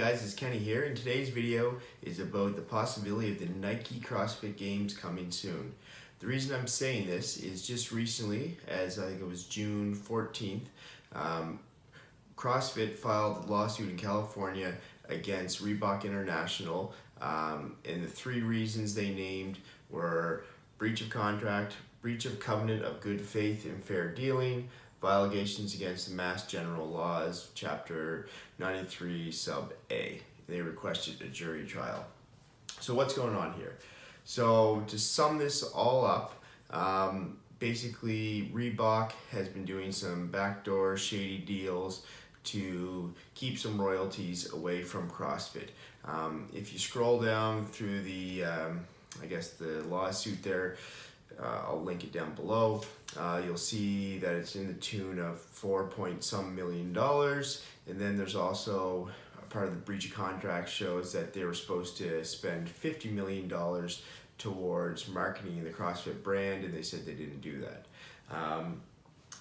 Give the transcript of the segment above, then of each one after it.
guys, it's Kenny here, and today's video is about the possibility of the Nike CrossFit Games coming soon. The reason I'm saying this is just recently, as I think it was June 14th, CrossFit filed a lawsuit in California against Reebok International, and the three reasons they named were breach of contract, breach of covenant of good faith and fair dealing, violations against the Mass General Laws, Chapter 93, Sub A. They requested a jury trial. So what's going on here? So to sum this all up, basically Reebok has been doing some backdoor shady deals to keep some royalties away from CrossFit. If you scroll down through the, the lawsuit there, I'll link it down below. You'll see that it's in the tune of $4 million, and then there's also a part of the breach of contract shows that they were supposed to spend $50 million towards marketing the CrossFit brand, and they said they didn't do that.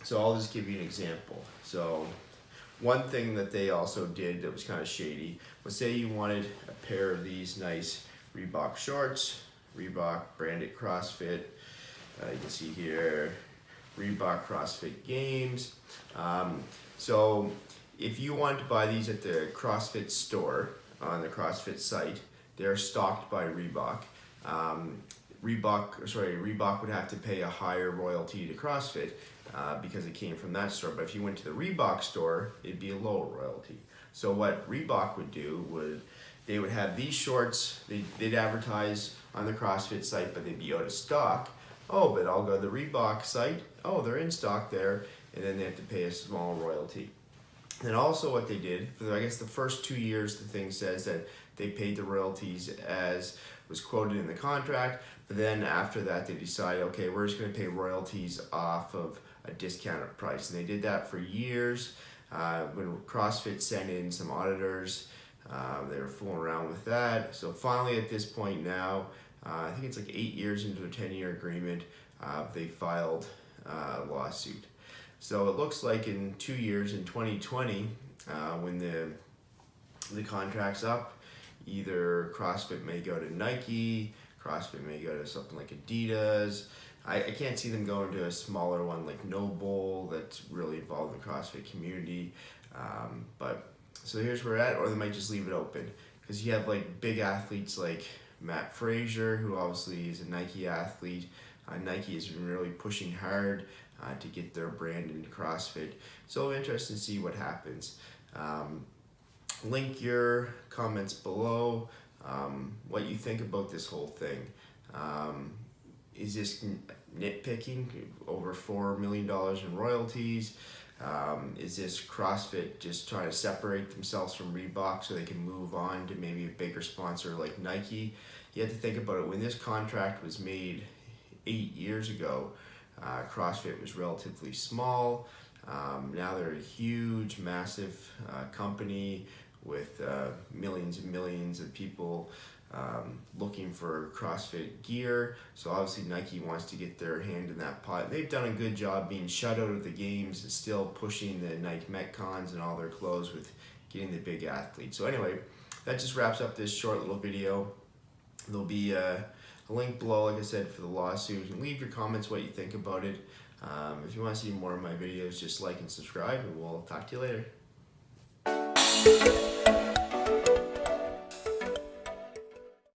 So I'll just give you an example. So one thing that they also did that was kind of shady was, say you wanted a pair of these nice Reebok shorts, Reebok branded CrossFit. You can see here, Reebok CrossFit Games. So if you want to buy these at the CrossFit store on the CrossFit site, they're stocked by Reebok. Reebok would have to pay a higher royalty to CrossFit because it came from that store. But if you went to the Reebok store, it'd be a lower royalty. So what Reebok would do they would have these shorts, they'd advertise on the CrossFit site, but they'd be out of stock. Oh, but I'll go to the Reebok site. Oh, they're in stock there, and then they have to pay a small royalty. And also what they did, for the first 2 years, the thing says that they paid the royalties as was quoted in the contract, but then after that they decided, okay, we're just gonna pay royalties off of a discounted price. And they did that for years. When CrossFit sent in some auditors, they were fooling around with that. So finally at this point now, I think it's like 8 years into a 10-year agreement, they filed a lawsuit. So it looks like in 2 years, in 2020, when the contract's up, either CrossFit may go to Nike, CrossFit may go to something like Adidas. I can't see them going to a smaller one like Noble that's really involved in the CrossFit community. So here's where we're at, or they might just leave it open. Because you have like big athletes like Matt Frazier, who obviously is a Nike athlete. Nike has been really pushing hard to get their brand into CrossFit. So interesting to see what happens. Link your comments below, what you think about this whole thing. Is this nitpicking, over $4 million in royalties? Is this CrossFit just trying to separate themselves from Reebok so they can move on to maybe a bigger sponsor like Nike? You have to think about it. When this contract was made 8 years ago, CrossFit was relatively small. Now they're a huge, massive company with millions and millions of people looking for CrossFit gear. So obviously Nike wants to get their hand in that pot. They've done a good job being shut out of the games and still pushing the Nike Metcons and all their clothes with getting the big athletes. So anyway, that just wraps up this short little video. There'll be a link below, like I said, for the lawsuit. And leave your comments what you think about it. If you want to see more of my videos, just like and subscribe, and we'll talk to you later.